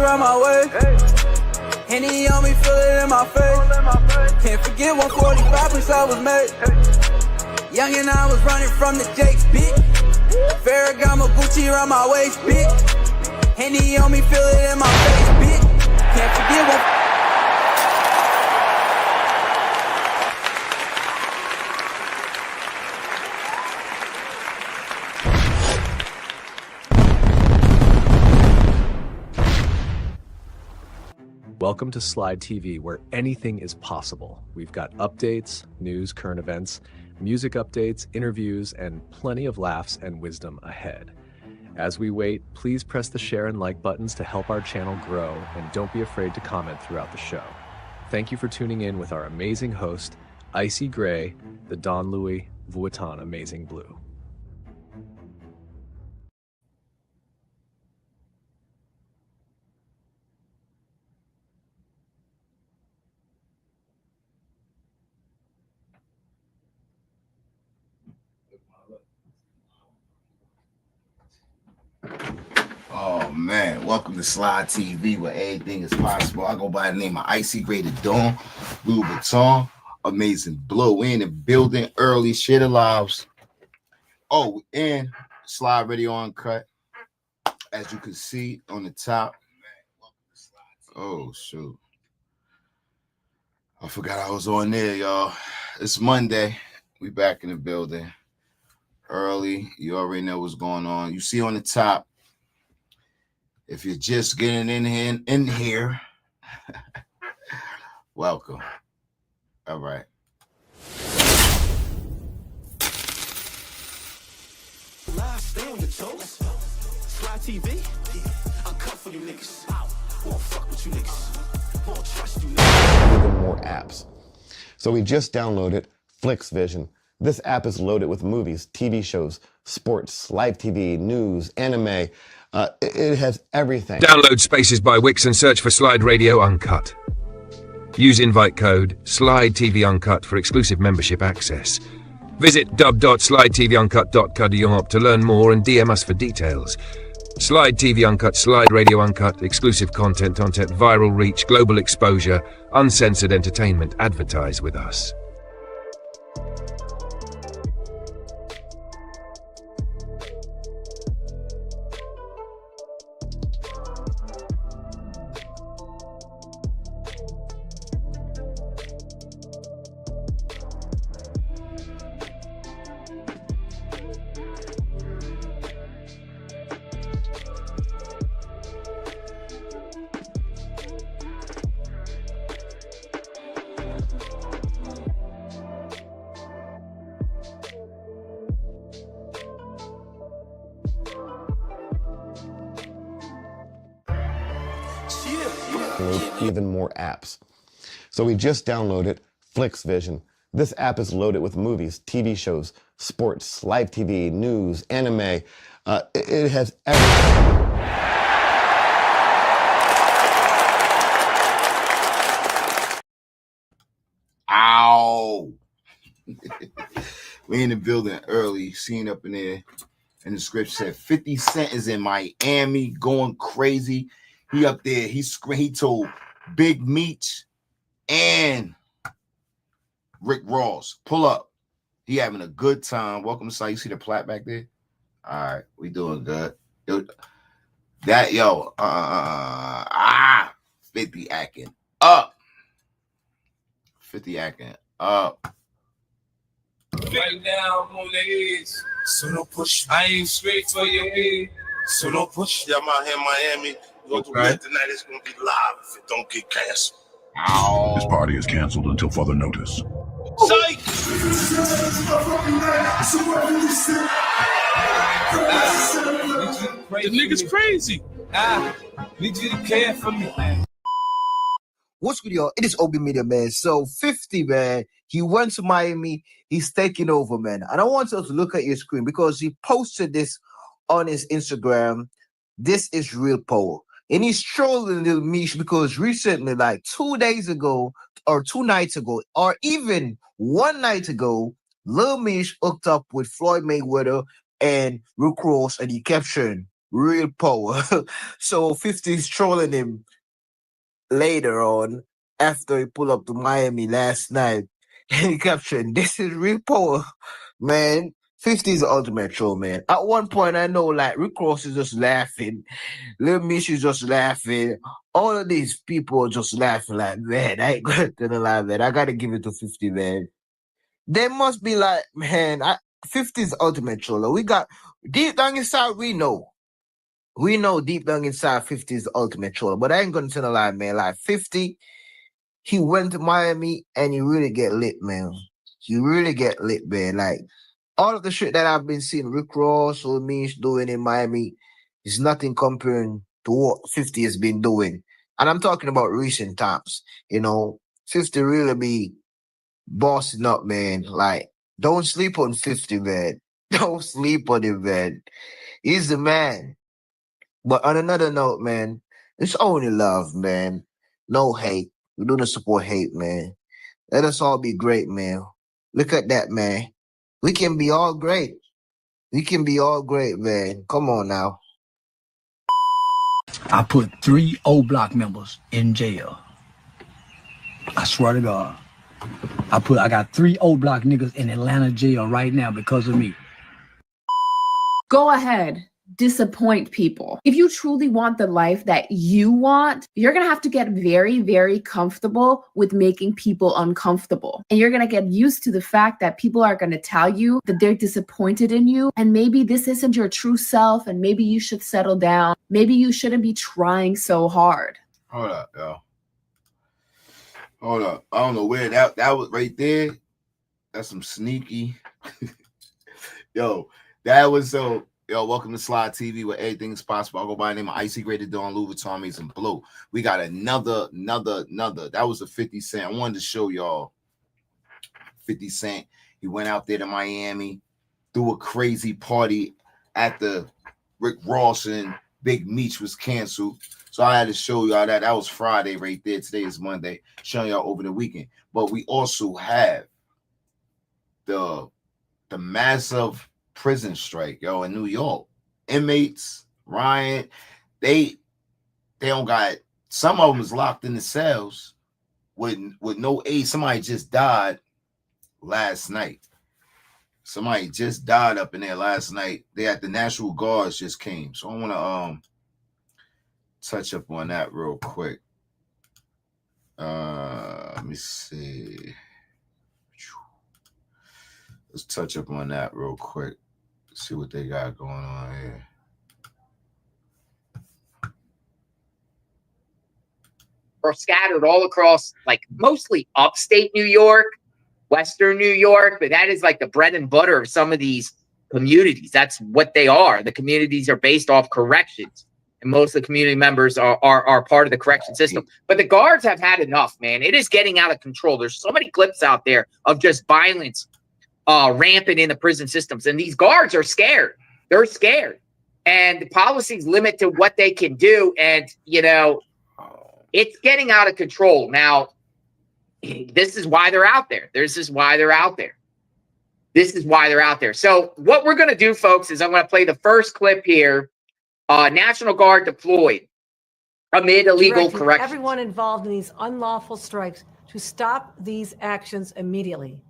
around my way. Henny on me, feel it in my face. Can't forget 145 since I was made. Young and I was running from the Jakes, bitch. Ferragamo Gucci around my waist, bitch. Henny on me, feel it in my face, bitch. Can't forget what. Welcome to SLYDE TV, where anything is possible. We've got updates, news, current events, music updates, interviews, and plenty of laughs and wisdom ahead. As we wait, please press the share and like buttons to help our channel grow, and don't be afraid to comment throughout the show. Thank you for tuning in with our amazing host, Icy Gray, the Don Louis Vuitton Amazing Blue. Oh man, welcome to SLYDE TV, where everything is possible. I go by the name of Icy Gray, the Dawn, Louis Vuitton, Amazing Blue. In the building early, shit alive. Oh, and SLYDE Radio Uncut, as you can see on the top. Oh shoot, I forgot I was on there, y'all. It's Monday. We back in the building early. You already know what's going on. You see on the top. If you're just getting in here, welcome. All right. Stay on your toes. SLYDE TV. Uncut for you niggas. Won't fuck with you niggas. Won't trust you niggas. Even more apps. So we just downloaded FlixVision. This app is loaded with movies, TV shows, sports, live TV, news, anime. It has everything. Download Spaces by Wix and search for SLYDE Radio Uncut. Use invite code SLYDE TV Uncut for exclusive membership access. Visit dub.slydetvuncut.co to learn more and DM us for details. SLYDE TV Uncut, SLYDE Radio Uncut, exclusive content, viral reach, global exposure, uncensored entertainment. Advertise with us. Even more apps. So we just downloaded FlixVision. This app is loaded with movies, TV shows, sports, live TV, news, anime. It has everything. Ow. We in the building early, seen up in there, and the script said 50 Cent is in Miami going crazy. He up there, he told Big Meech and Rick Rss, pull up. He having a good time. Welcome to SLYDE. You see the plat back there? All right, we doing good. 50 acting up. 50 acting up. Right now, I'm on the edge. So don't push. I aim straight for your head. So don't push. Yeah, I'm out here in Miami. We'll do it tonight. It's going to be live if it don't get canceled. Ow. This party is canceled until further notice. Psych! The nigga's crazy. Need you to care for me. What's good, y'all? It is Obi Media, man. So 50, man, he went to Miami. He's taking over, man. And I want you to look at your screen because he posted this on his Instagram. This is real power. And he's trolling Lil Meech because recently, like 2 days ago, or 2 nights ago, or even 1 night ago, Lil Meech hooked up with Floyd Mayweather and Rick Rss, and he captioned, real power. So 50 is trolling him later on after he pulled up to Miami last night. And he captioned, "This is real power, man." 50 is the ultimate troll, man. At one point, I know like Rick Ross is just laughing, Lil Mish is just laughing. All of these people are just laughing like, man, I ain't gonna tell a lie, man. I gotta give it to 50, man. They must be like, man, 50 is the ultimate troller. We got deep down inside, we know. We know deep down inside 50 is the ultimate troller. But I ain't gonna tell a lie, man. Like 50, he went to Miami and he really get lit, man. He really get lit, man. Like all of the shit that I've been seeing Rick Ross or Meech doing in Miami is nothing comparing to what 50 has been doing. And I'm talking about recent times. 50 really be bossing up, man. Like, don't sleep on 50, man. Don't sleep on him, man. He's the man. But on another note, man, it's only love, man. No hate. We do not support hate, man. Let us all be great, man. Look at that, man. We can be all great. We can be all great, man. Come on now. I put 3 O Block members in jail. I swear to God. I got 3 O Block niggas in Atlanta jail right now because of me. Go ahead. Disappoint people. If you truly want the life that you want, you're going to have to get very, very comfortable with making people uncomfortable. And you're going to get used to the fact that people are going to tell you that they're disappointed in you. And maybe this isn't your true self. And maybe you should settle down. Maybe you shouldn't be trying so hard. Hold up, yo. Hold up. I don't know where that was right there. That's some sneaky. Yo, that was so. Yo, welcome to SLYDE TV where everything is possible. I'll go by the name of Icy Graded Dawn, Louis Vuitton, Amazing Blue. We got another. That was a 50 Cent. I wanted to show y'all 50 Cent. He went out there to Miami, threw a crazy party at the Rick Rss and Big Meech was canceled. So I had to show y'all that. That was Friday right there. Today is Monday. Showing y'all over the weekend. But we also have the massive prison strike, yo, in New York. Inmates, Ryan, they don't got, some of them is locked in the cells with no aid. Somebody just died last night. Somebody just died up in there last night. They had the National Guards just came. So I want to touch up on that real quick. Let me see. Let's touch up on that real quick. See what they got going on here. Are scattered all across, like mostly upstate New York, Western New York, but that is like the bread and butter of some of these communities. That's what they are. The communities are based off corrections, and most of the community members are part of the correction system. But the guards have had enough, man. It is getting out of control. There's so many clips out there of just violence rampant in the prison systems, and these guards are scared. They're scared, and the policies limit to what they can do, and it's getting out of control now. This is why they're out there. This is why they're out there. So what we're going to do, folks, is I'm going to play the first clip here. National Guard deployed amid illegal corrections. Everyone involved in these unlawful strikes to stop these actions immediately.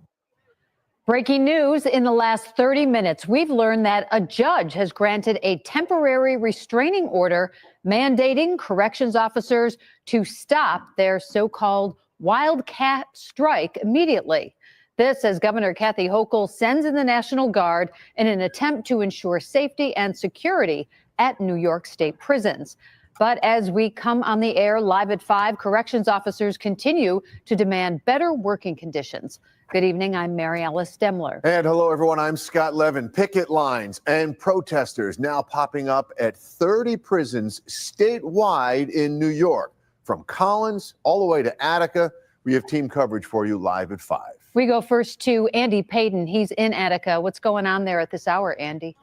Breaking news in the last 30 minutes, we've learned that a judge has granted a temporary restraining order mandating corrections officers to stop their so-called wildcat strike immediately. This as Governor Kathy Hochul sends in the National Guard in an attempt to ensure safety and security at New York State prisons. But as we come on the air live at 5, corrections officers continue to demand better working conditions. Good evening, I'm Mary Alice Demler. And hello, everyone, I'm Scott Levin. Picket lines and protesters now popping up at 30 prisons statewide in New York. From Collins all the way to Attica, we have team coverage for you live at 5. We go first to Andy Payton. He's in Attica. What's going on there at this hour, Andy?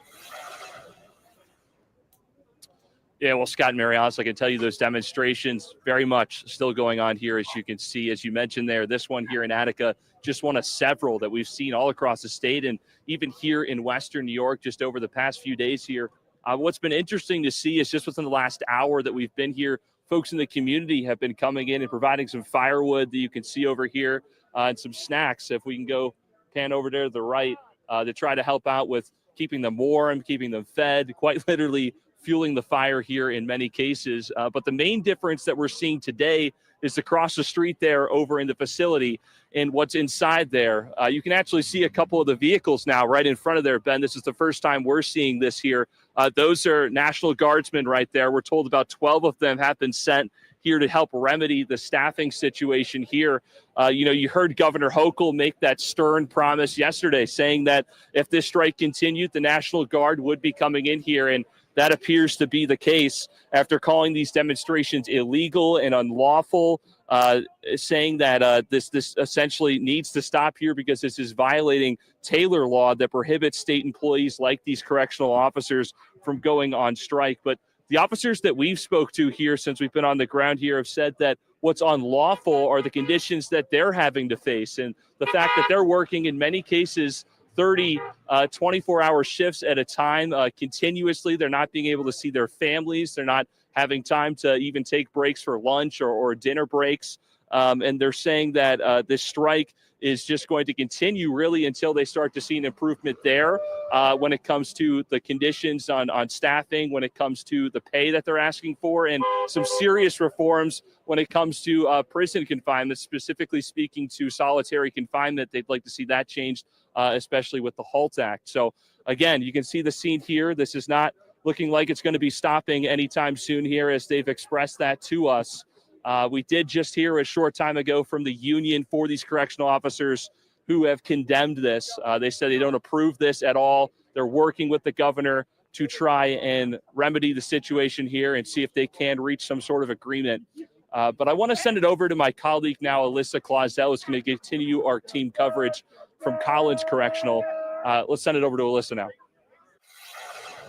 Yeah, well, Scott and Mary Alice, I can tell you those demonstrations very much still going on here, as you can see, as you mentioned there. This one here in Attica, just one of several that we've seen all across the state and even here in Western New York just over the past few days here. What's been interesting to see is just within the last hour that we've been here, folks in the community have been coming in and providing some firewood that you can see over here and some snacks. If we can go pan over there to the right to try to help out with keeping them warm, keeping them fed, quite literally fueling the fire here in many cases. But the main difference that we're seeing today is across the street there over in the facility and what's inside there. You can actually see a couple of the vehicles now right in front of there, Ben. This is the first time we're seeing this here. Those are National Guardsmen right there. We're told about 12 of them have been sent here to help remedy the staffing situation here. You heard Governor Hochul make that stern promise yesterday, saying that if this strike continued, the National Guard would be coming in here, and that appears to be the case after calling these demonstrations illegal and unlawful, saying that this essentially needs to stop here because this is violating Taylor law that prohibits state employees like these correctional officers from going on strike. But the officers that we've spoke to here since we've been on the ground here have said that what's unlawful are the conditions that they're having to face, and the fact that they're working in many cases 30, 24-hour shifts at a time continuously. They're not being able to see their families. They're not having time to even take breaks for lunch or dinner breaks. And they're saying that this strike is just going to continue really until they start to see an improvement there when it comes to the conditions on staffing, when it comes to the pay that they're asking for, and some serious reforms when it comes to prison confinement, specifically speaking to solitary confinement. They'd like to see that changed, especially with the HALT Act. So again, you can see the scene here. This is not looking like it's going to be stopping anytime soon here, as they've expressed that to us. We did just hear a short time ago from the union for these correctional officers who have condemned this. They said they don't approve this at all. They're working with the governor to try and remedy the situation here and see if they can reach some sort of agreement. But I want to send it over to my colleague now, Alyssa Clausell, who's going to continue our team coverage from Collins Correctional. Let's send it over to Alyssa now.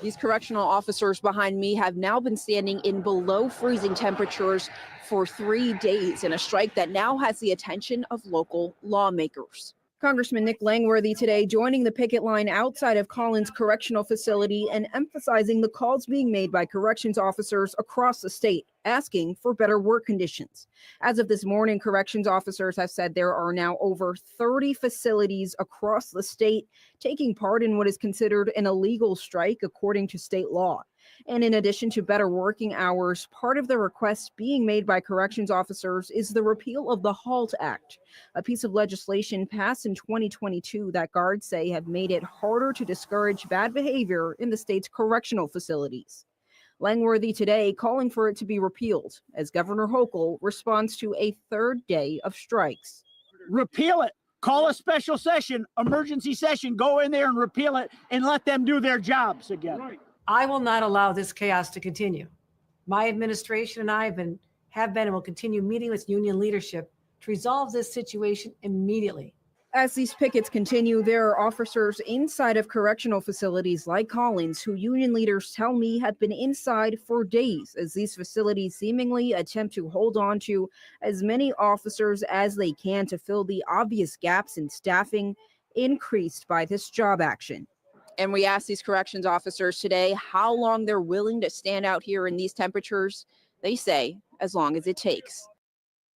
These correctional officers behind me have now been standing in below freezing temperatures for 3 days in a strike that now has the attention of local lawmakers. Congressman Nick Langworthy today joining the picket line outside of Collins Correctional Facility and emphasizing the calls being made by corrections officers across the state, asking for better work conditions. As of this morning, corrections officers have said there are now over 30 facilities across the state taking part in what is considered an illegal strike according to state law. And in addition to better working hours, part of the request being made by corrections officers is the repeal of the HALT Act, a piece of legislation passed in 2022 that guards say have made it harder to discourage bad behavior in the state's correctional facilities. Langworthy today calling for it to be repealed as Governor Hochul responds to a third day of strikes. Repeal it. Call a special session, emergency session, go in there and repeal it and let them do their jobs again. Right. I will not allow this chaos to continue. My administration and I have been and will continue meeting with union leadership to resolve this situation immediately. As these pickets continue, there are officers inside of correctional facilities like Collins who union leaders tell me have been inside for days as these facilities seemingly attempt to hold on to as many officers as they can to fill the obvious gaps in staffing increased by this job action. And we asked these corrections officers today how long they're willing to stand out here in these temperatures. They say as long as it takes.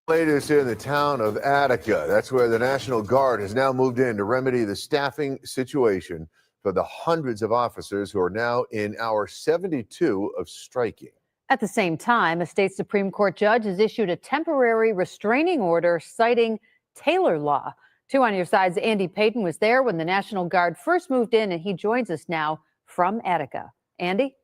Latest in the town of Attica. That's where the National Guard has now moved in to remedy the staffing situation for the hundreds of officers who are now in hour 72 of striking. At the same time, a state Supreme Court judge has issued a temporary restraining order citing Taylor law. 2 on Your Side's Andy Payton was there when the National Guard first moved in, and he joins us now from Attica. Andy?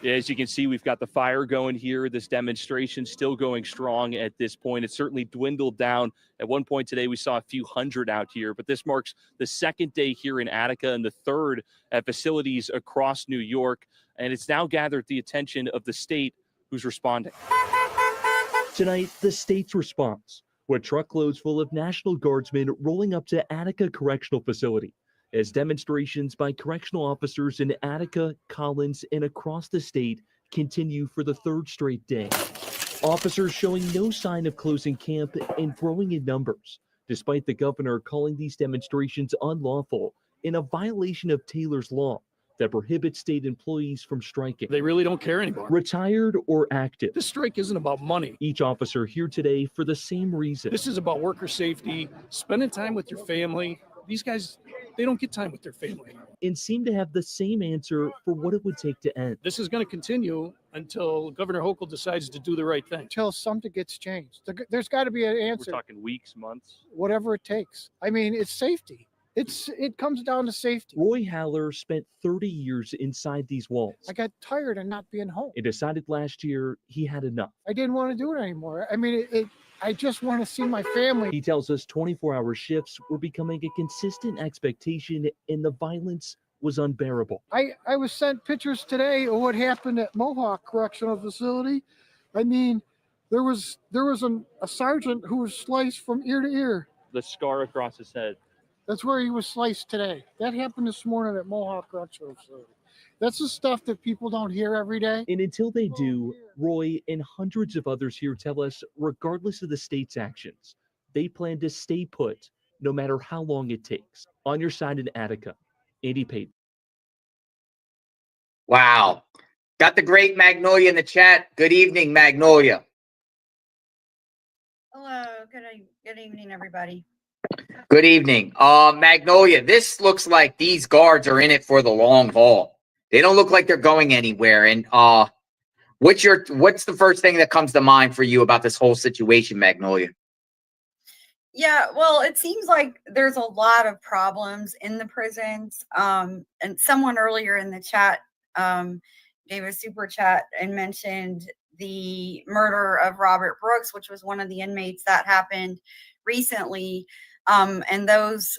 Yeah, as you can see, we've got the fire going here. This demonstration still going strong at this point. It's certainly dwindled down. At one point today, we saw a few hundred out here, but this marks the second day here in Attica and the third at facilities across New York. And it's now gathered the attention of the state who's responding. Tonight, the state's response, with truckloads full of National Guardsmen rolling up to Attica Correctional Facility as demonstrations by correctional officers in Attica, Collins, and across the state continue for the third straight day. Officers showing no sign of closing camp and growing in numbers, despite the governor calling these demonstrations unlawful in a violation of Taylor's law that prohibits state employees from striking. They really don't care anymore. Retired or active. This strike isn't about money. Each officer here today for the same reason. This is about worker safety, spending time with your family. These guys, they don't get time with their family. And seem to have the same answer for what it would take to end. This is going to continue until Governor Hochul decides to do the right thing. Until something gets changed. There's got to be an answer. We're talking weeks, months. Whatever it takes. I mean, it's safety. It comes down to safety. Roy Haller spent 30 years inside these walls. I got tired of not being home. He decided last year he had enough. I didn't want to do it anymore. I mean, I just want to see my family. He tells us 24-hour shifts were becoming a consistent expectation and the violence was unbearable. I was sent pictures today of what happened at Mohawk Correctional Facility. I mean, there was a sergeant who was sliced from ear to ear. The scar across his head. That's where he was sliced today. That happened this morning at Mohawk Correctional Facility. That's the stuff that people don't hear every day. And until they do, Roy and hundreds of others here tell us, regardless of the state's actions, they plan to stay put no matter how long it takes. On your side in Attica, Andy Payton. Wow. Got the great Magnolia in the chat. Good evening, Magnolia. Hello. Good evening, everybody. Good evening. Magnolia, this looks like these guards are in it for the long haul. They don't look like they're going anywhere. And what's the first thing that comes to mind for you about this whole situation, Magnolia? Yeah, well, it seems like there's a lot of problems in the prisons. And someone earlier in the chat gave a super chat and mentioned the murder of Robert Brooks, which was one of the inmates that happened recently. And those,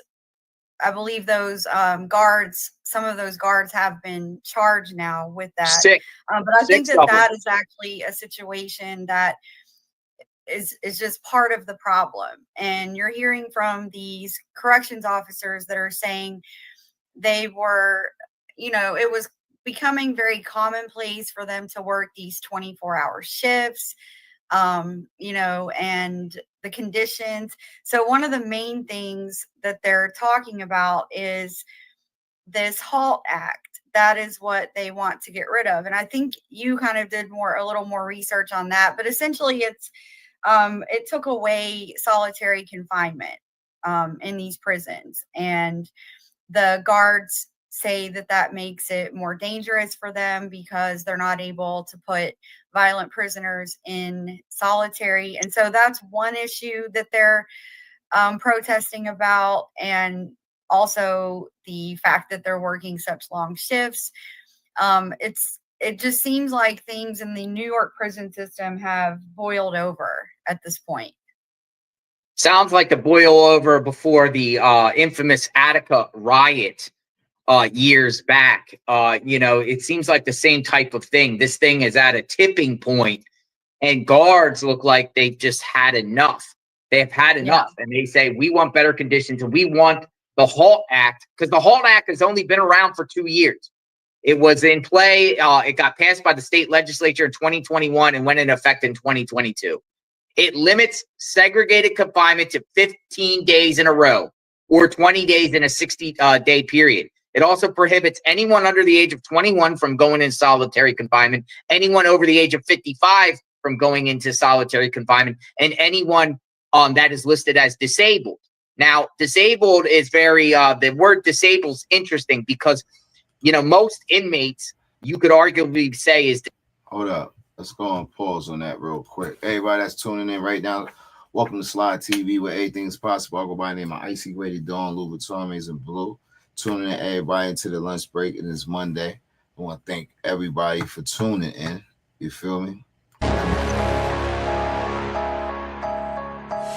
I believe those guards, some of those guards have been charged now with that. But I think that is actually a situation that is just part of the problem. And you're hearing from these corrections officers that are saying they were, it was becoming very commonplace for them to work these 24-hour shifts, and the conditions. So one of the main things that they're talking about is this HALT Act. That is what they want to get rid of. And I think you kind of did a little more research on that, but essentially it took away solitary confinement in these prisons. And the guards say that makes it more dangerous for them because they're not able to put violent prisoners in solitary. And so that's one issue that they're protesting about. And also the fact that they're working such long shifts. It just seems like things in the New York prison system have boiled over at this point. Sounds like the boil over before the infamous Attica riot years back. It seems like the same type of thing. This thing is at a tipping point, and guards look like they've just had enough. They've had enough, and they say, we want better conditions, and we want the HALT Act, because the HALT Act has only been around for 2 years. It was in play. It got passed by the state legislature in 2021 and went into effect in 2022. It limits segregated confinement to 15 days in a row or 20 days in a 60-day period. It also prohibits anyone under the age of 21 from going in solitary confinement, anyone over the age of 55 from going into solitary confinement, and anyone that is listed as disabled. Now, disabled is the word disabled is interesting because, most inmates, you could arguably say is. Hold up. Let's go and pause on that real quick. Everybody that's tuning in right now, welcome to SLYDE TV, where everything is possible. I'll go by the name of Icy Graded Dawn, Louis Vuitton, Amazing Blue. Tuning in everybody into the lunch break, and it's Monday. I want to thank everybody for tuning in. You feel me?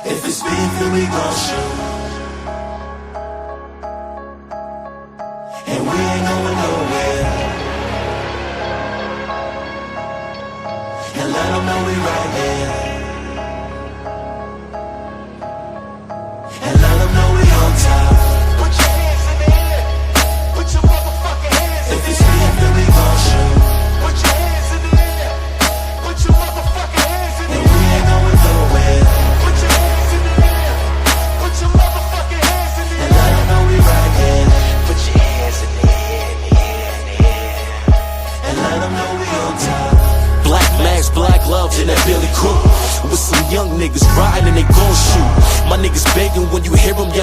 If it's beef, then we gon' shoot. And we ain't going nowhere. And let them know we right there. And let them know we on top. Put your hands in the air. Put your motherfucking hands in the air. If it's beef, then we gon' shoot. Put your hands in the air. Put your motherfucking hands in the air. And we ain't going nowhere. Put your hands in the air. Put your motherfucking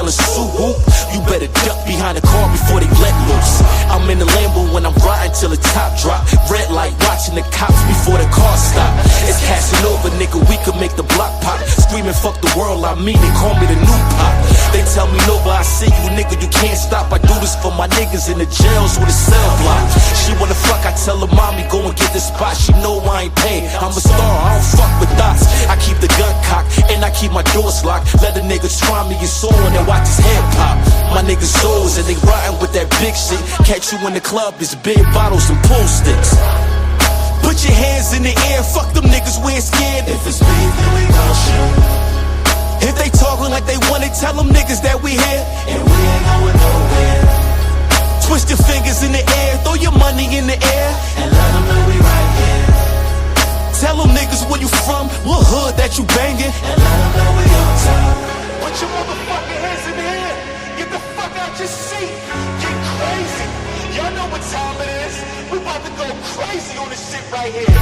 yelling Sue Whoop. You better duck behind the car before they let loose. I'm in the Lambo when I'm riding till the top drop. Red light watching the cops before the car stop. It's Casanova, nigga, we could make the block pop. Screaming fuck the world, I mean it, call me the new pop. They tell me Nova, I see you, nigga, you can't stop. I do this for my niggas in the jails with a cell block. She wanna fuck, I tell her mommy, go and get the spot. She know I ain't paying, I'm a star, I don't fuck with dots. I keep the gun cocked, and I keep my doors locked. Let the nigga try me, it's on, and watch his head pop. My niggas souls, and they riding with that big shit. Catch you in the club, it's big bottles and pool sticks. Put your hands in the air, fuck them niggas, we ain't scared. If it's beef, then we gon' shoot. If they talking like they want it, tell them niggas that we here. And we ain't going nowhere. Twist your fingers in the air, throw your money in the air, and let them know we right here. Tell them niggas where you from, what hood that you banging, and let them know we on top. Put your motherfucking hands in the air, get the fuck out your seat, get crazy. Y'all know what time it is, we about to go crazy on this shit right here.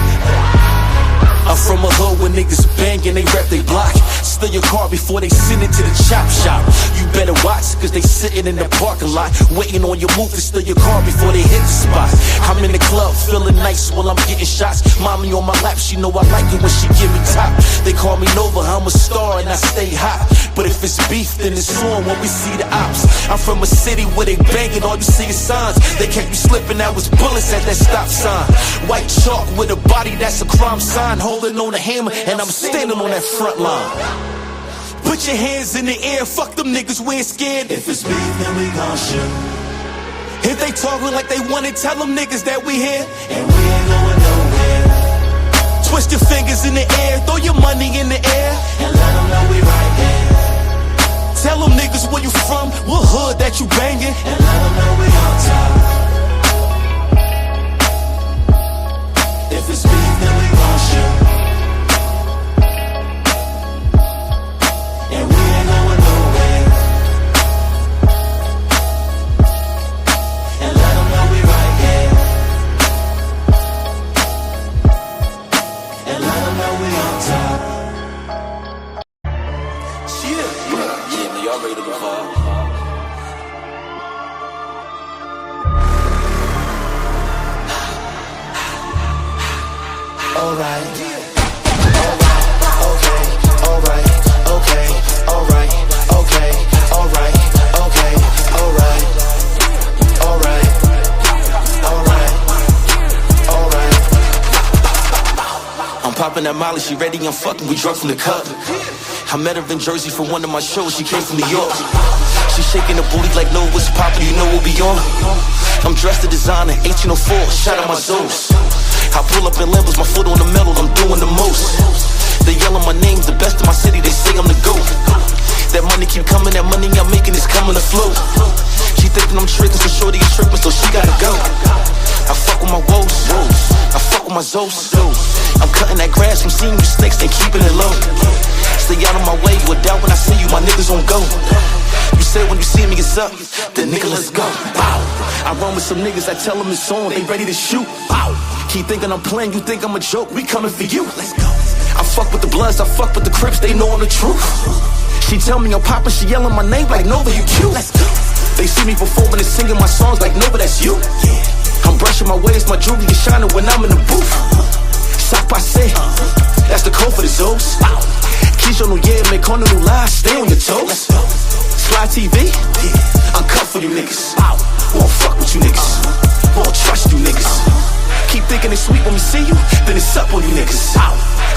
I'm from a hood where niggas bangin', they rep they block. Steal your car before they send it to the chop shop. You better watch, cause they sitting in the parking lot, waiting on your move to steal your car before they hit the spot. I'm in the club, feeling nice while I'm getting shots. Mommy on my lap, she know I like it when she give me top. They call me Nova, I'm a star and I stay hot. But if it's beef, then it's on when we see the ops. I'm from a city where they bangin', all you see is signs. They kept you slipping, that was bullets at that stop sign. White chalk with a body, that's a crime sign. Holding on a hammer, and I'm standing on that front line. Put your hands in the air, fuck them niggas, we ain't scared. If it's beef, then we gon' shoot. If they talking like they want it, tell them niggas that we here. And we ain't going nowhere. Twist your fingers in the air, throw your money in the air, and let them know we right here. Tell them niggas where you from, what hood that you banging, and let them know we on top. If it's beef, then we gon' shoot. And we ain't going nowhere. And let them know we right here. And let them know we on top. Yeah, y'all ready to move on? Alright, I'm popping that Molly, she ready, I'm fucking, we drunk from the cup. I met her in Jersey for one of my shows, she came from New York. She shaking the booty like no, what's poppin', you know we'll be on. I'm dressed to designer, 1804, shout out my Zeus. I pull up in Lambos, my foot on the metal, I'm doing the most. They yelling my name, the best in my city, they say I'm the GOAT. That money keep coming, that money I'm making is coming to flow. She thinking I'm tricking, so shorty is tripping, so she gotta go. I fuck with my woes, I fuck with my Zeus. I'm cutting that grass from seeing you snakes, they keeping it low. Stay out of my way, you a doubt when I see you, my niggas on go. You say when you see me it's up, then nigga let's go. Bow. I run with some niggas, I tell them it's on, they ready to shoot. Bow. Keep thinking I'm playing, you think I'm a joke, we coming for you. Let's go. I fuck with the Bloods, I fuck with the Crips, they know I'm the truth. She tell me I'm poppin', she yelling my name like Nova, you cute. Let's go. They see me performing and singing my songs like Nova, that's you. I'm brushing my waist, my jewelry is shining when I'm in the booth. Sac passe, that's the code for the Zoes. Quiche on yeah, make on the new lies, stay on your toes. SLYDE TV, uncut for you niggas. Won't fuck with you niggas, won't trust you niggas. Keep thinking it's sweet when we see you, then it's up on you niggas. I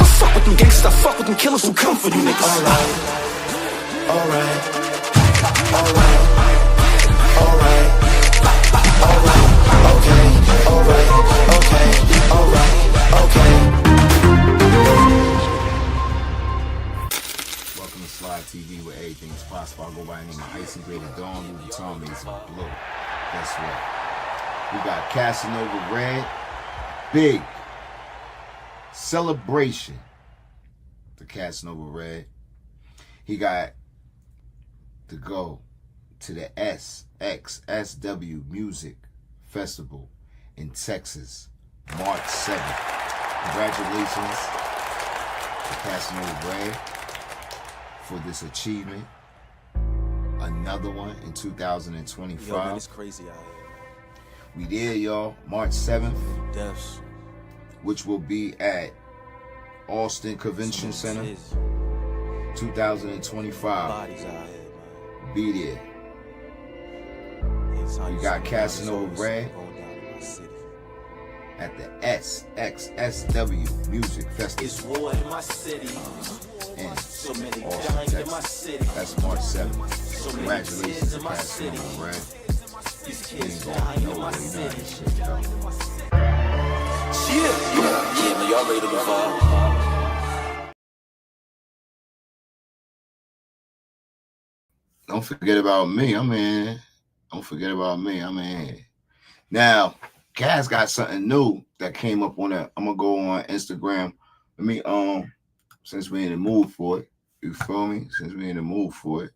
fuck with them gangsters, I fuck with them killers who come for you niggas. Alright, alright, alright, alright, alright, okay, alright, okay, alright, okay. Welcome to SLYDE TV, where everything is possible. I go by the name of Icy Graded Dawn, Louis Vuitton, Amazing Blue. Guess what? We got Casanova Red, big celebration. The Casanova Red. He got to go to the SXSW Music Festival in Texas, March 7th. Congratulations to Casanova Red for this achievement. A another one in 2025. Yo, man, it's crazy out here. We there, y'all. March 7th, Deaths. which will be at Austin Convention Center, 2025. Bodies out here, man. Be there. We got Casanova Red at the SXSW Music Festival. It's war in my city. And So many Austin, dying in my Texas. city. That's March 7th. So many Congratulations tears to in my city. Casanova Red. These He kids ain't dying going in my nowhere. He not city. this shit, though. Yeah, man, y'all ready to go vibe? Don't forget about me. I'm in. Don't forget about me. I'm in. Now, Cass got something new that came up on that. I'm gonna go on Instagram. Let me since we're in the mood for it. You feel me? Since we're in the mood for it.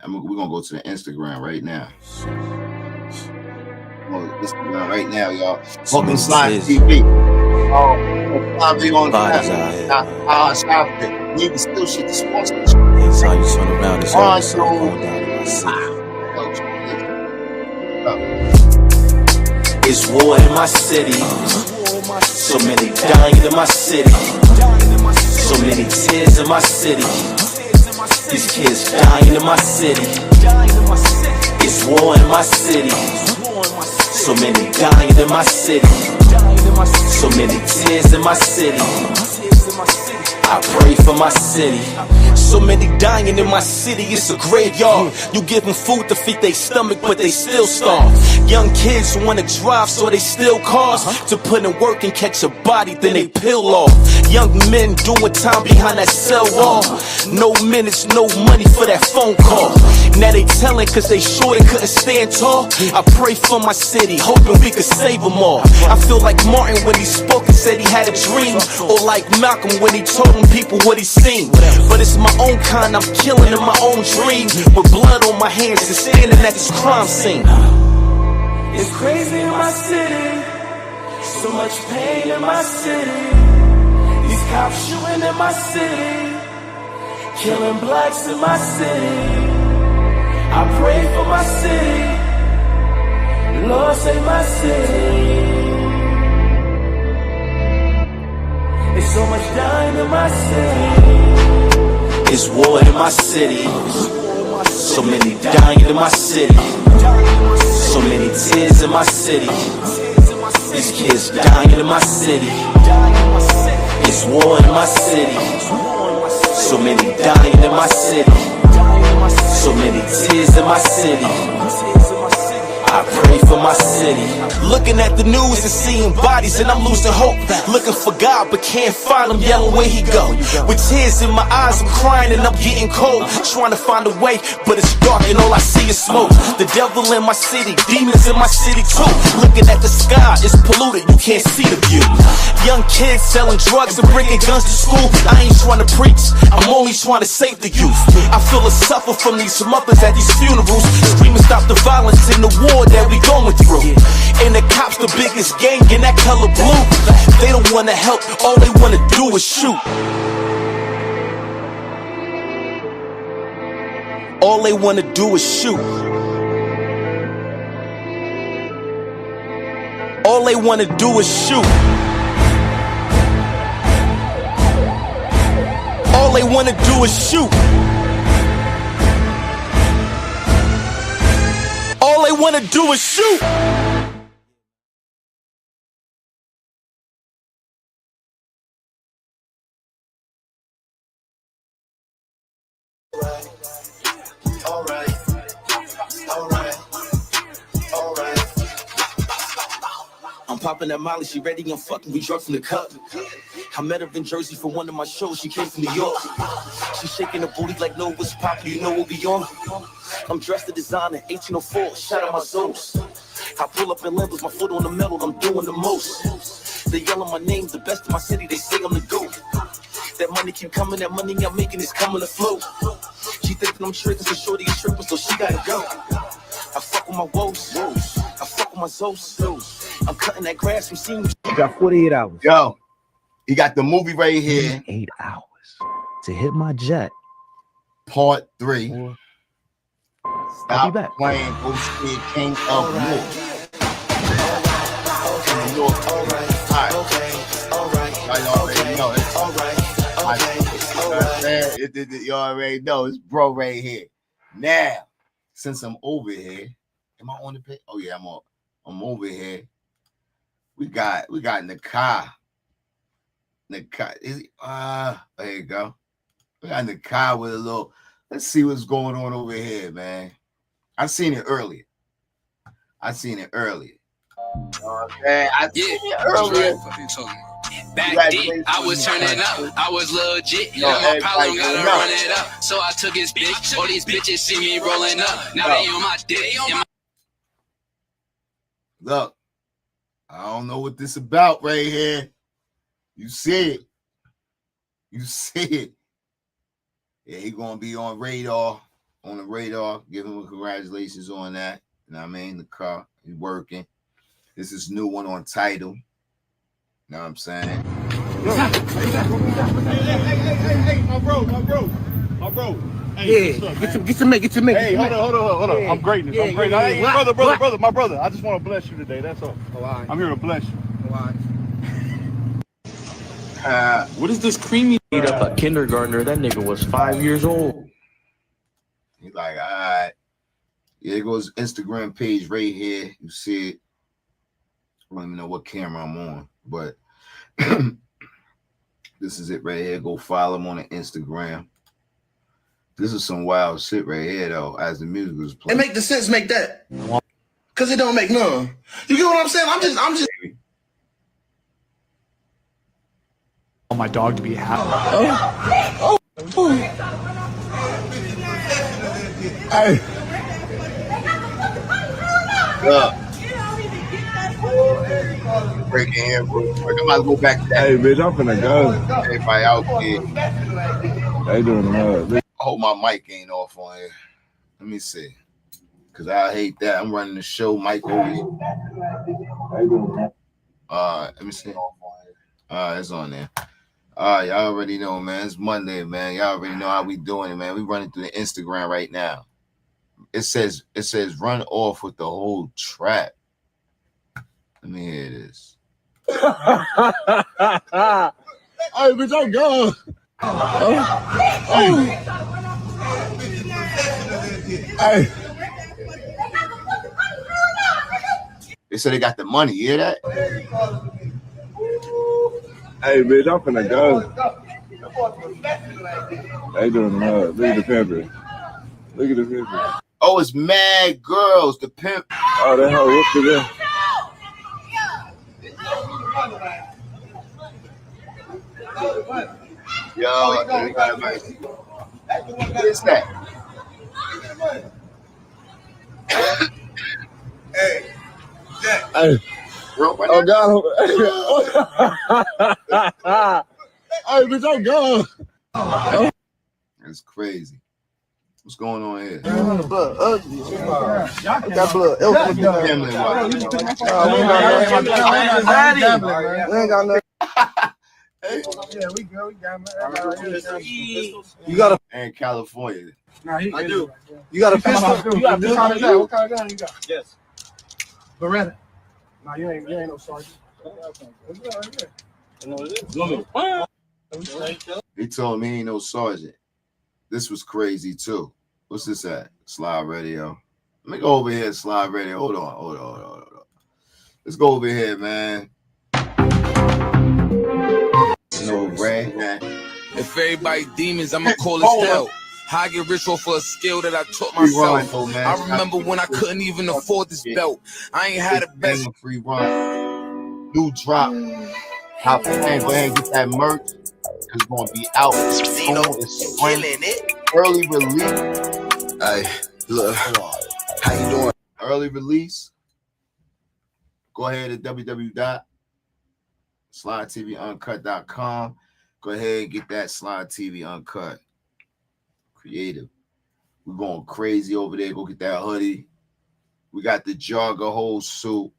We're gonna go to the Instagram right now. Instagram right now, y'all. Welcome to SLYDE TV. Bodies out here. Stop it. Nigga still shit to sponsorship. Anytime you turn around, it's always something going down in my city. It's war in my city. So many dying in my city. So many tears in my city. These kids dying in my city. It's war in my city. So many dying in my city. So many tears in my city. I pray for my city. So many dying in my city, it's a graveyard. You give them food to feed their stomach, but they still starve. Young kids who wanna drive, so they steal cars to put in work and catch a body, then they peel off. Young men doing time behind that cell wall. No minutes, no money for that phone call. Now they telling cause they sure they couldn't stand tall. I pray for my city, hoping we could save them all. I feel like Martin when he spoke and said he had a dream, or like Malcolm when he told them people what he seen. But it's my own kind, I'm killing in my own dream, with blood on my hands and standing at this crime scene. It's crazy in my city, so much pain in my city. These cops shooting in my city, killing blacks in my city. I pray for my city, Lord save my city. There's so much dying in my city. It's war in my city. So many dying in my city. So many tears in my city. These kids dying in my city. It's war in my city. So many dying in my city. So many tears in my city. I pray for my city. Looking at the news and seeing bodies and I'm losing hope. Looking for God but can't find him, yelling where he go. With tears in my eyes I'm crying and I'm getting cold. Trying to find a way but it's dark and all I see is smoke. The devil in my city, demons in my city too. Looking at the sky, it's polluted, you can't see the view. Young kids selling drugs and bringing guns to school. I ain't trying to preach, I'm only trying to save the youth. I feel a suffer from these mothers at these funerals, screaming stop the violence in the war that we going through. And the cops the biggest gang in that color blue. They don't wanna help, all they wanna do is shoot. All they wanna do is shoot. All they wanna do is shoot. All they wanna do is shoot. All they wanna do is shoot. I'm popping that Molly, she ready, I'm fucking, we drunk from the cup. I met her in Jersey for one of my shows, she came from New York. She shaking her booty like no, what's poppin', you know what we on. I'm dressed to designer, 1804, shout out my Zeus. I pull up in Lambos, my foot on the metal, I'm doing the most. They yelling my name, the best in my city, they say I'm the GOAT. That money keep coming, that money I'm making is coming to flow. She thinking I'm tricking, so shorty is tripping, so she gotta go. I fuck with my woes, I fuck with my Zeus. I'm cutting that grass from seeing. You got 48 hours. Yo, he got the movie right here. 8 hours to hit my jet. Part 3. I'll be back. Playing Ghostface King of North. Y'all already know it. You already know it's bro right here. Now, since I'm over here, am I on the page? Oh yeah, I'm over here. We got in the car. There you go. We got in the car with a little. Let's see what's going on over here, man. I seen it earlier. I seen it earlier. Back then, I was turning up. I was legit. Now my problem gotta run it up. So I took his bitch. All these bitches see me rolling up. Now they on my dick. Look, I don't know what this about right here. You see it. You see it. Yeah, he gonna be on radar. On the radar. Give him a congratulations on that. You know what I mean? The car. He's working. This is new one on Tidal. You know what I'm saying? Hey, my bro. Hey, yeah, get to make. Hey, hold on. Yeah. I'm greatness. I'm great. Hey, brother, my brother. I just want to bless you today. That's all. I'm here to bless you. What is this creamy? Beat up a kindergartner. That nigga was 5 years old. He's like, all right. Yeah, it goes Instagram page right here. You see it. I don't even know what camera I'm on, but this is it right here. Go follow him on the Instagram. This is some wild shit right here, though, as the music was playing. It make the sense make that. Because it don't make none. You get what I'm saying? I'm just. I want my dog to be happy. Hey. Look. Breaking here, bro. I'm about to go back to that. Hey, bitch, I'm finna go. Everybody out here. They doing the I hope my mic ain't off on here. Let me see. Because I hate that. I'm running the show, mic over here. Let me see. It's on there. Y'all already know, man. It's Monday, man. Y'all already know how we doing it, man. We running through the Instagram right now. It says run off with the whole track. Let me hear this. Hey, bitch, I'm gone. Hey. They said they got the money. You hear that? Hey, bitch, I'm finna go. They doing the look at the pimper. Look at the pimper. Oh, it's mad girls. The pimp. Oh, that hoe whooped it there. Yo, what is that? Hey, Jack. Hey. Oh, God. Hey, bitch, I'm gone. That's crazy. What's going on here? Blood ugly. That blood. We ain't got nothing. Yeah, we go. We got You got a in California. I do. You got a pistol? You got a pistol? What kind of gun you got? Yes. Beretta. No, you ain't no sergeant. They told me he ain't no sergeant. This was crazy too. What's this at? Slide Radio. Let me go over here, Slide Radio. Hold on. Let's go over here, man. No Ray. If everybody demons, I'ma call it hell. How I get rich off of a skill that I taught myself. I remember when I couldn't even afford this belt. I ain't had a best. Free run. New drop. Hop in, go ahead and get that merch. It's gonna be out soon. It's spring. Early release. Hey, look. How you doing? Early release. Go ahead at www.SLYDE.uncut.com. Go ahead and get that SLYDE TV Uncut. Creative. We're going crazy over there. Go get that hoodie. We got the jogger whole suit.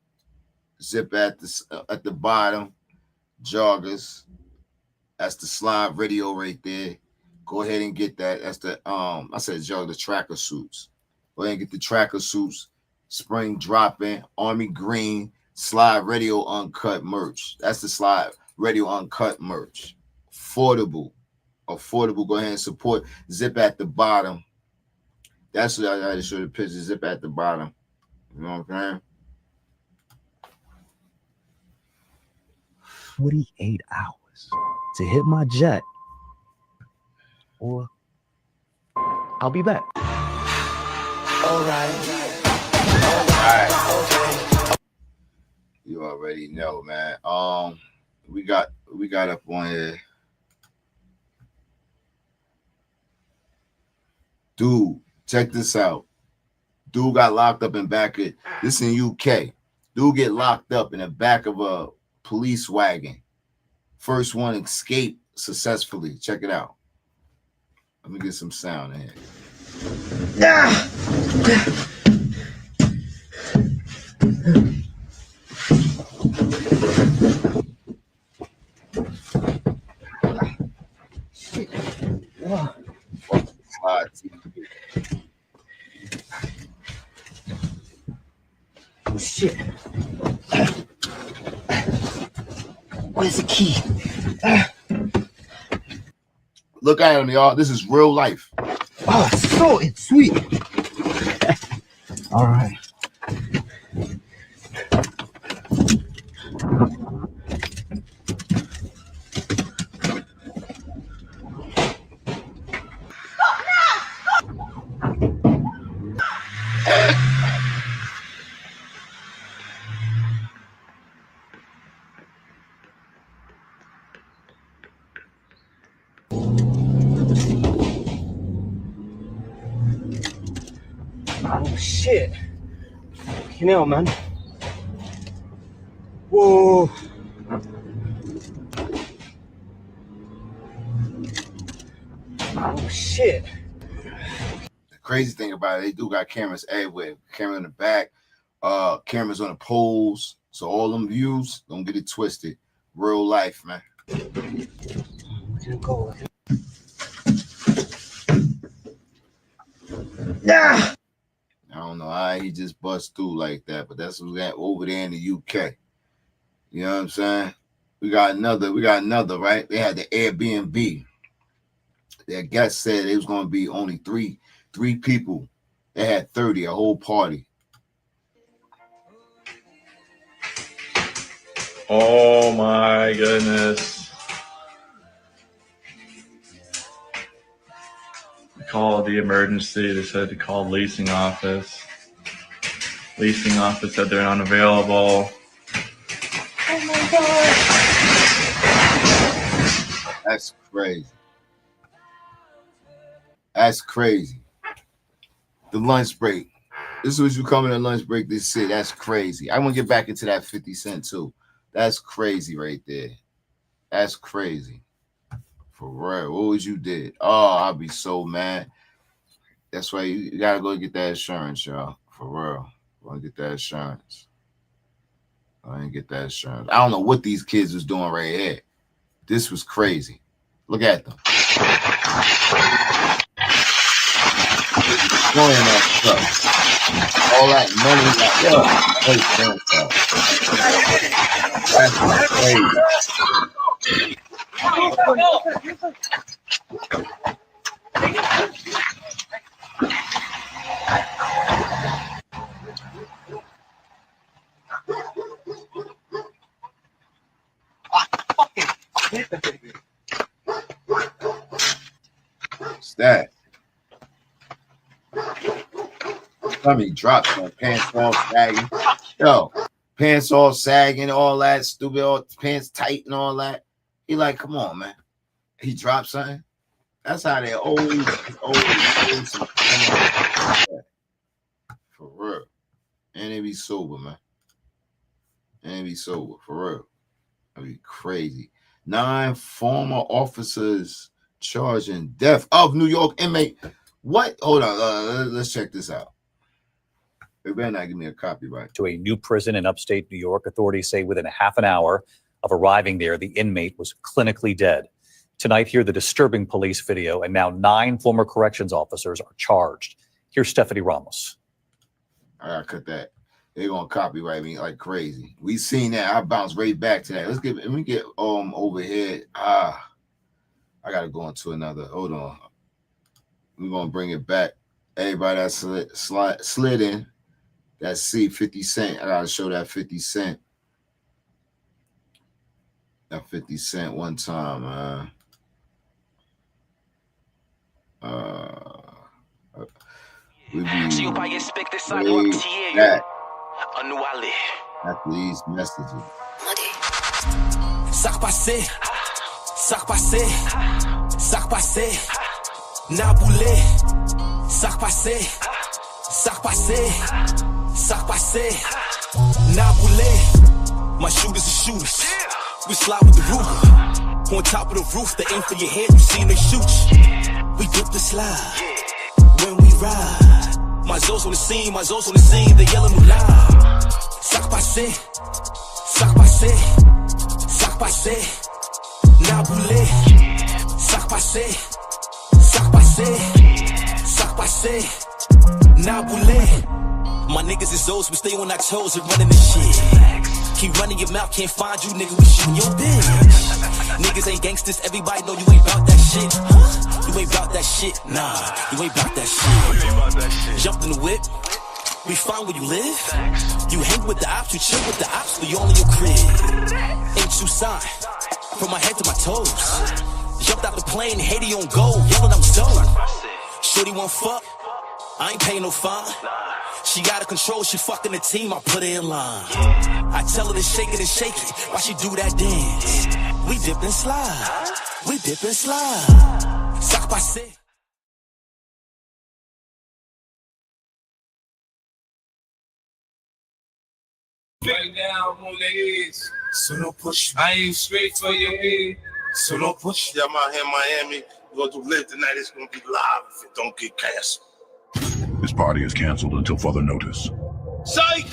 Zip at the bottom. Joggers. That's the SLYDE Radio right there. Go ahead and get that. That's the I said jogger, the tracker suits. Go ahead and get the tracker suits. Spring dropping. Army green. SLYDE Radio Uncut merch. That's the SLYDE Radio Uncut merch. Affordable. Affordable. Go ahead and support. Zip at the bottom. That's what I had to show the picture. Zip at the bottom. You know what I'm saying? 48 hours to hit my jet, or I'll be back. All right. You already know, man. We got up on here. Dude, check this out. Dude got locked up in back of this in UK. Dude get locked up in the back of a police wagon. First one escaped successfully. Check it out. Let me get some sound in here. SLYDE TV. Oh shit. Where's the key? Look at him, y'all. This is real life. Oh, it's sweet. All right. Oh shit. You know, man. Whoa. Oh shit. The crazy thing about it, they do got cameras everywhere. Camera in the back, cameras on the poles. So all them views, don't get it twisted. Real life, man. Yeah. I don't know how he just bust through like that, but that's what's got over there in the UK. You know what I'm saying? We got another, right? They had the Airbnb. Their guest said it was going to be only three people. They had 30, a whole party. Oh my goodness. Called the emergency. They said to call leasing office. Leasing office said they're unavailable. Oh my God. That's crazy. That's crazy. The lunch break. This is what you come in a lunch break this shit. That's crazy. I want to get back into that 50 Cent too. That's crazy right there. That's crazy. For real. What was you did? Oh, I'll be so mad. That's why you gotta go get that insurance, y'all. For real. Go and get that insurance. Go and get that insurance. I don't know what these kids was doing right here. This was crazy. Look at them. Destroying that stuff. All that money, that's crazy. What's that? I mean, drops on pants all sagging. Yo, pants all sagging, all that stupid, all pants tight and all that. He like, come on, man. He dropped something. That's how they always for real. And they be sober, man. And they be sober, for real. That'd be crazy. 9 former officers charged in death of New York inmate. What? Hold on. Let's check this out. They better not give me a copyright. To a new prison in upstate New York, authorities say within a half an hour of arriving there, the inmate was clinically dead. Tonight, hear the disturbing police video, and now 9 former corrections officers are charged. Here's Stephanie Ramos. I gotta cut that. They're gonna copyright me like crazy. We seen that. I bounce right back to that. Let me get over here. I gotta go into another. Hold on. We're gonna bring it back. Everybody that slid in. That's C 50 Cent. I gotta show that 50 Cent. That 50 Cent one time, man. We be back after these messages. Sac passé, sac passé, sac passé, naboulé, sac passé, sac passé, sac passé, naboulé. My shooters are shooters. We slide with the Ruger. On top of the roof, they aim for your head, you seen they shoot you. We dip the slide when we ride. My Zoes on the scene, they yelling me loud. Sac passé, sac passé, sac passé, naboulé. Sac passé, sac passé, sac passé, naboulé. My niggas is Zoes, we stay on our toes and running this shit. Keep running your mouth, can't find you, nigga, we shooting your bitch. Niggas ain't gangsters, everybody know you ain't bout that shit. Huh? You ain't bout that shit, nah, you ain't bout that shit. Jumped in the whip, we find where you live. You hang with the ops, you chill with the ops, we all in your crib. Ain't you sign, from my head to my toes. Jumped out the plane, Haiti on gold, yelling I'm sold. Shorty won't fuck, I ain't paying no fine. She got a control, she fucking the team, I put her in line. I tell her to shake it and shake it, while she do that dance. We dip and slide, we dip and slide. Sac passé. Right now I'm on the edge, so don't push me. I aim straight for your head, so don't push me. I'm out here in Miami, we're gonna do live tonight, it's gonna be live if it don't get canceled. This party is canceled until further notice. Psych!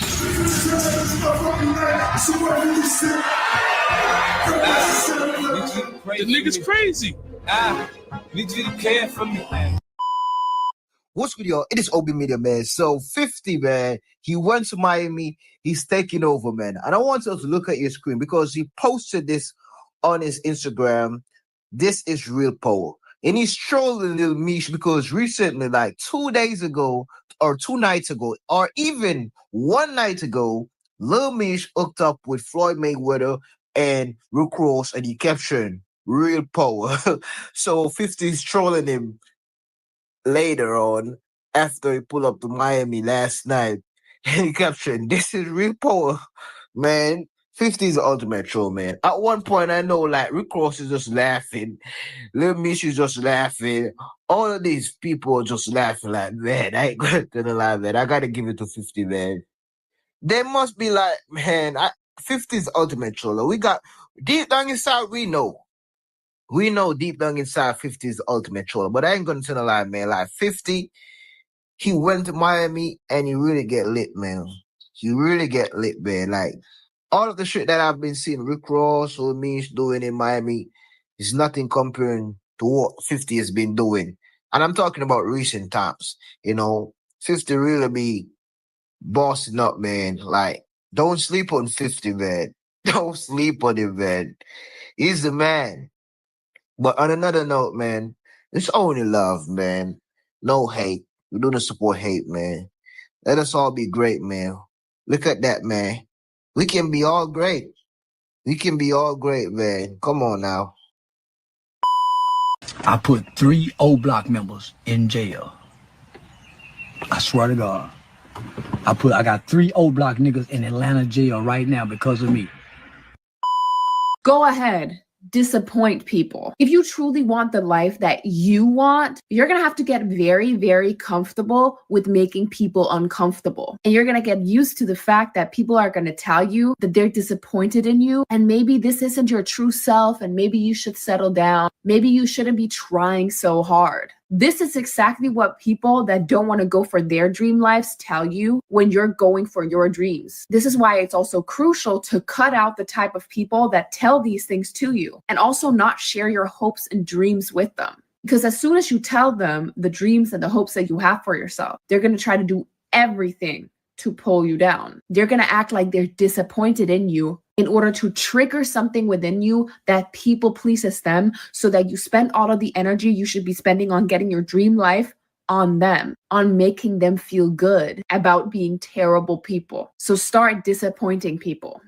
The nigga's crazy. Need you to care for me, man. What's good, y'all? It is Obi Media, man. So 50, man, he went to Miami. He's taking over, man. And I want us to look at your screen because he posted this on his Instagram. This is real power. And he's trolling Lil Meech because recently, like 2 days ago, or 2 nights ago, or even 1 night ago, Lil Meech hooked up with Floyd Mayweather and Rick Rss, and he captioned real power. So 50 is trolling him later on after he pulled up to Miami last night, and he captioned, "This is real power, man." 50 is the ultimate troll, man. At one point, I know, like, Rick Ross is just laughing. Lil Meech is just laughing. All of these people are just laughing like, man, I ain't gonna lie, man. I gotta give it to 50, man. They must be like, man, 50 is the ultimate troller. We got, deep down inside, we know. We know deep down inside 50 is the ultimate troller. But I ain't gonna tell a lie, man. Like, 50, he went to Miami and he really get lit, man. He really get lit, man. Like, all of the shit that I've been seeing Rick Ross or Meech doing in Miami is nothing comparing to what 50 has been doing. And I'm talking about recent times. You know, 50 really be bossing up, man. Like, don't sleep on 50, man. Don't sleep on him, man. He's the man. But on another note, man, it's only love, man. No hate. We don't support hate, man. Let us all be great, man. Look at that, man. We can be all great. We can be all great, man. Come on now. I put 3 O Block members in jail. I swear to God. I got 3 O Block niggas in Atlanta jail right now because of me. Go ahead. Disappoint people. If you truly want the life that you want, you're going to have to get very, very comfortable with making people uncomfortable. And you're going to get used to the fact that people are going to tell you that they're disappointed in you. And maybe this isn't your true self. And maybe you should settle down. Maybe you shouldn't be trying so hard. This is exactly what people that don't want to go for their dream lives tell you when you're going for your dreams. This is why it's also crucial to cut out the type of people that tell these things to you and also not share your hopes and dreams with them. Because as soon as you tell them the dreams and the hopes that you have for yourself, they're going to try to do everything to pull you down. They're going to act like they're disappointed in you in order to trigger something within you that people pleases them, so that you spend all of the energy you should be spending on getting your dream life on them, on making them feel good about being terrible people. So start disappointing people.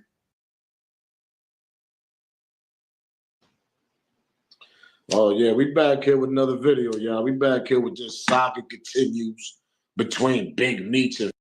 Oh yeah, we back here with another video, y'all. We back here with just saga continues between Big Meech and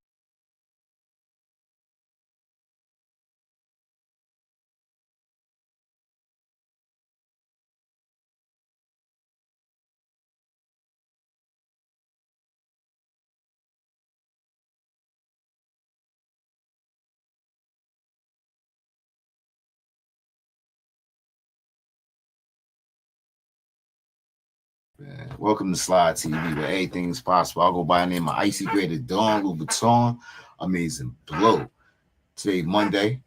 Man, welcome to SLYDE TV, where everything is possible. I'll go by the name of Icy Graded Dawn, Louis Vuitton, Amazing Blow. Today, Monday.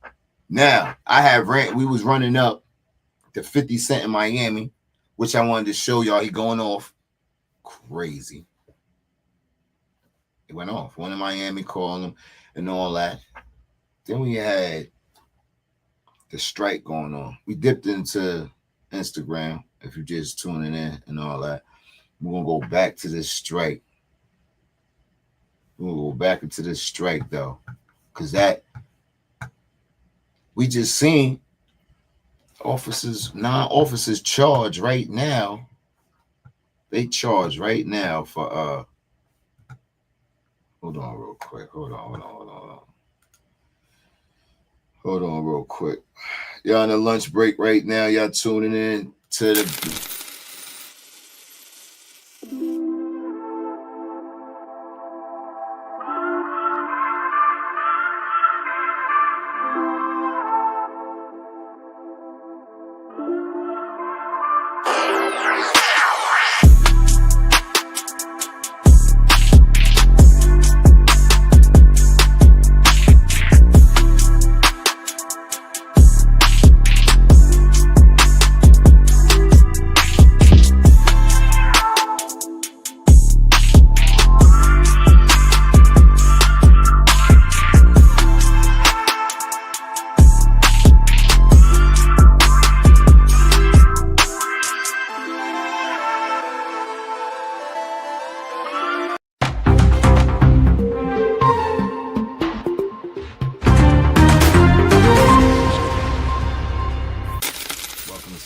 Now, we was running up to 50 Cent in Miami, which I wanted to show y'all. He going off crazy. It went off. One in Miami calling him and all that. Then we had the strike going on. We dipped into Instagram, if you're just tuning in and all that. We're going to go back to this strike. We're going to go back into this strike, though, because we just seen non-officers charge right now. They charge right now for, hold on real quick. Hold on real quick. Y'all on the lunch break right now. Y'all tuning in to the...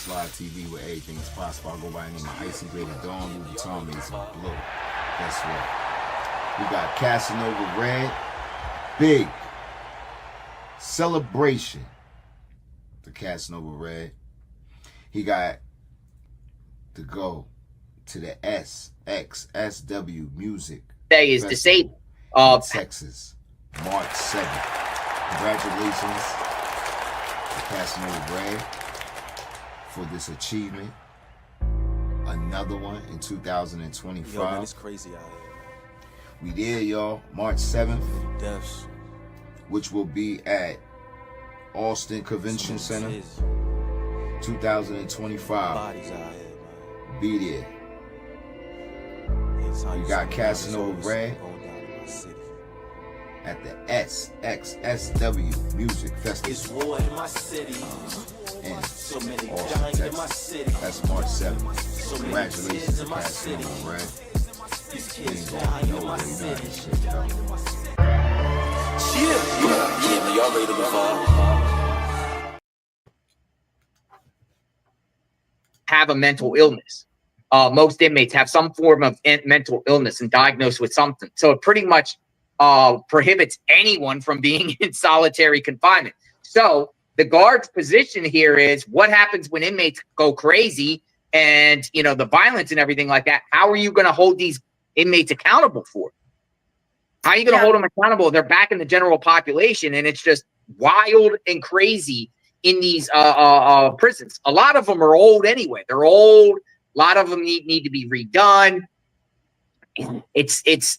SLYDE TV, where everything is possible. I'll go by the name of Icy Graded Dawn, Louis Vuitton, Amazing Blow. Guess what? We got Casanova Red, big celebration for Casanova Red. He got to go to the SXSW Music Day is Festival disabled. in Texas, March 7th. Congratulations to Casanova Red for this achievement. Another one in 2025. Yo, man, it's crazy out here. We there, y'all. March 7th, Deaths. which will be at Austin Convention Center, 2025. Bodies out here, man. Be there. We got Casanova Red at the SXSW Music Festival. It's war in my city. And so many Austin, dying in my Texas. city. That's March 7th. So many Congratulations tears to in my city. Casanova Red. These We ain't kids going dying in nowhere. my You know city. this shit, though. Yeah, man, y'all ready to move on? Have a mental illness. Most inmates have some form of mental illness and diagnosed with something. So it pretty much prohibits anyone from being in solitary confinement. So the guard's position here is, what happens when inmates go crazy and, you know, the violence and everything like that? How are you going to hold these inmates accountable for it? How are you going to hold them accountable? They're back in the general population, and it's just wild and crazy in these prisons. A lot of them are old anyway. They're old. A lot of them need to be redone. It's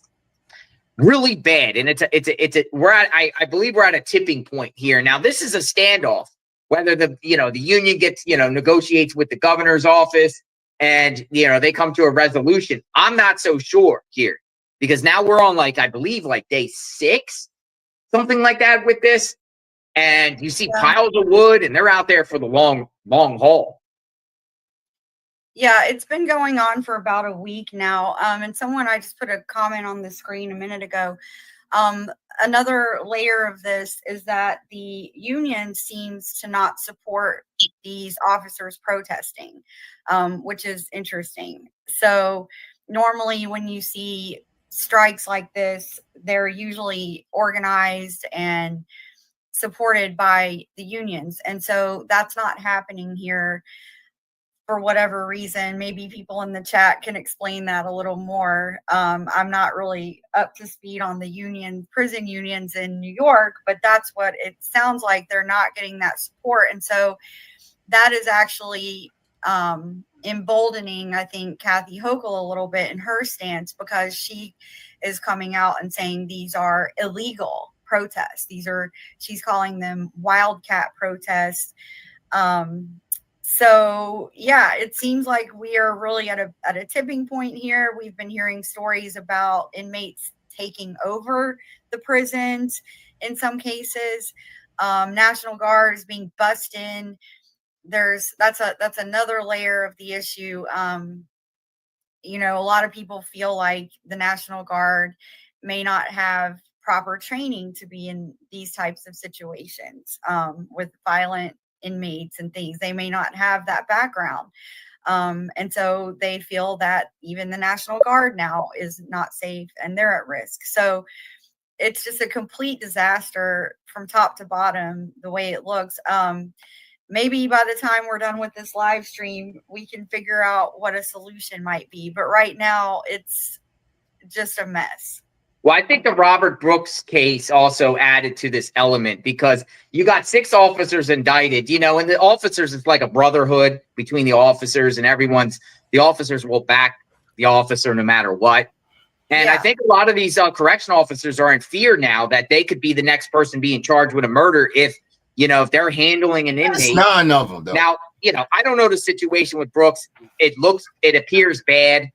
really bad, and I believe we're at a tipping point here. Now, this is a standoff. Whether the union gets negotiates with the governor's office, and, you know, they come to a resolution. I'm not so sure here because now we're on, like, I believe, like day 6, something like that with this. And you see piles of wood, and they're out there for the long haul. Yeah, it's been going on for about a week now. And I just put a comment on the screen a minute ago. Another layer of this is that the union seems to not support these officers protesting, which is interesting. So normally when you see strikes like this, they're usually organized and supported by the unions. And so that's not happening here for whatever reason. Maybe people in the chat can explain that a little more. I'm not really up to speed on the prison unions in New York, but that's what it sounds like. They're not getting that support. And so that is actually emboldening, I think, Kathy Hochul a little bit in her stance, because she is coming out and saying these are illegal protests. She's calling them wildcat protests. So yeah, it seems like we are really at a tipping point here. We've been hearing stories about inmates taking over the prisons in some cases. National Guard is being bussed in. That's another layer of the issue. You know, a lot of people feel like the National Guard may not have proper training to be in these types of situations with violent inmates and things. They may not have that background. And so they feel that even the National Guard now is not safe and they're at risk. So it's just a complete disaster from top to bottom, the way it looks. Maybe by the time we're done with this live stream, we can figure out what a solution might be. But right now, it's just a mess. Well, I think the Robert Brooks case also added to this element because you got 6 officers indicted, you know, and the officers, it's like a brotherhood between the officers, and the officers will back the officer no matter what. And I think a lot of these correctional officers are in fear now that they could be the next person being charged with a murder if they're handling an inmate. That's 9 of them, though. Now, I don't know the situation with Brooks. It appears bad.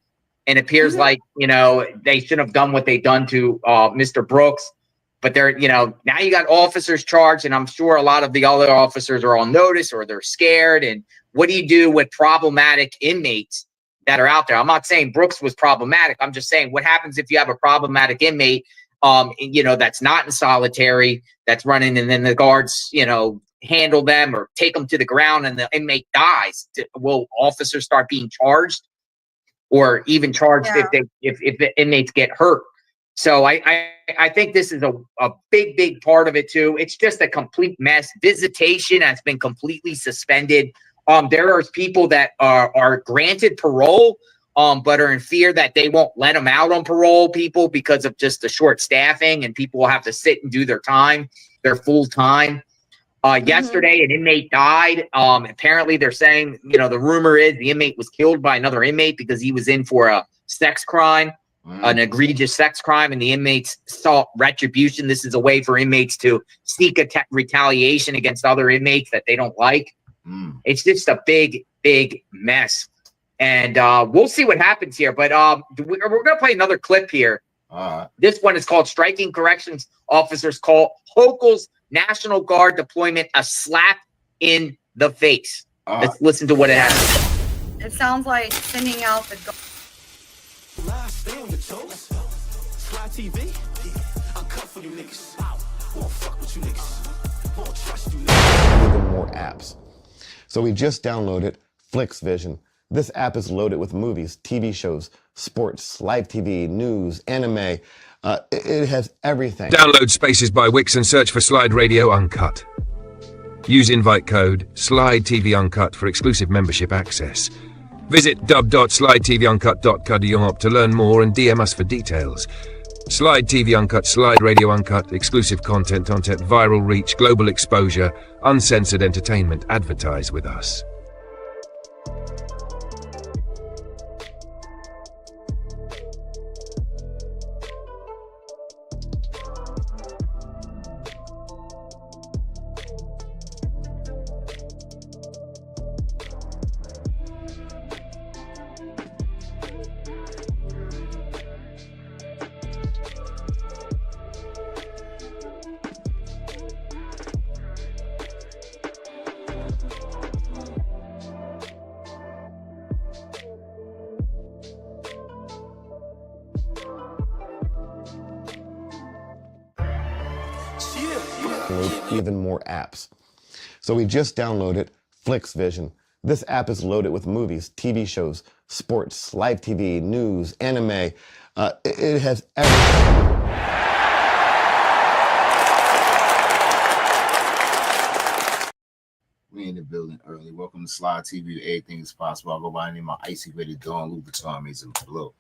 And it appears like, they shouldn't have done what they done to Mr. Brooks. But they're, now you got officers charged, and I'm sure a lot of the other officers are on notice or they're scared. And what do you do with problematic inmates that are out there? I'm not saying Brooks was problematic. I'm just saying what happens if you have a problematic inmate, that's not in solitary, that's running, and then the guards, handle them or take them to the ground and the inmate dies. Will officers start being charged? Or even charged if the inmates get hurt. So I think this is a big part of it too. It's just a complete mess. Visitation has been completely suspended. There are people that are granted parole, but are in fear that they won't let them out on parole, people, because of just the short staffing, and people will have to sit and do their time, their full time. Yesterday, an inmate died. Apparently, they're saying, the rumor is the inmate was killed by another inmate because he was in for a sex crime, an egregious sex crime, and the inmates sought retribution. This is a way for inmates to seek retaliation against other inmates that they don't like. It's just a big mess. And we'll see what happens here. But we're going to play another clip here. This one is called Striking Corrections Officers Call Hochul's National Guard Deployment a Slap in the Face. Let's listen to what it has. It sounds like sending out the Stay on your toes. SLYDE TV. Uncut for you niggas. Won't fuck with you niggas. Won't trust you niggas. Even more apps. So we just downloaded FlixVision. This app is loaded with movies, TV shows, sports, live TV, news, anime. It has everything. Download Spaces by Wix and search for SLYDE Radio Uncut. Use invite code SLYDE TV Uncut for exclusive membership access. Visit dub.slydetvuncut.co to learn more and DM us for details. SLYDE TV Uncut, SLYDE Radio Uncut, exclusive content, viral reach, global exposure, uncensored entertainment. Advertise with us. download even more apps. So we just downloaded Flix Vision. This app is loaded with movies, TV shows, sports, live TV, news, anime. It has everything. We in the building early. Welcome to SLYDE TV. Everything is possible. I'll go by the name of Icy Graded Dawn, Louis Vuitton, Amazing Blue.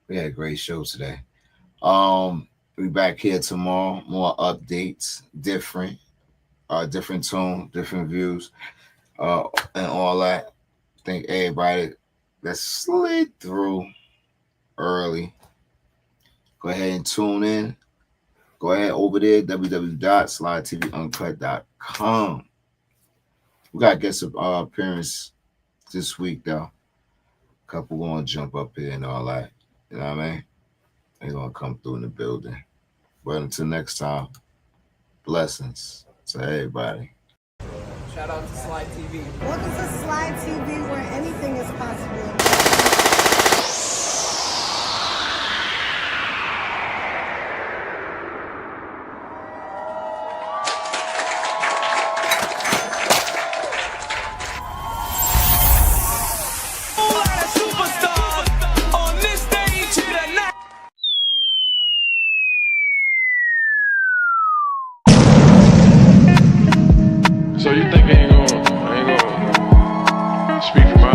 We had a great show today. We back here tomorrow. More updates, different tone, different views, and all that. Thank everybody that slid through early. Go ahead and tune in. Go ahead over there, www.SLYDETVUncut.com. We got to get some appearance this week, though. A couple going to jump up here and all that. You know what I mean? They're going to come through in the building. But until next time, blessings to everybody. Shout out to SLYDE TV. Welcome to SLYDE TV, where anything is possible. So you think I ain't gonna speak for my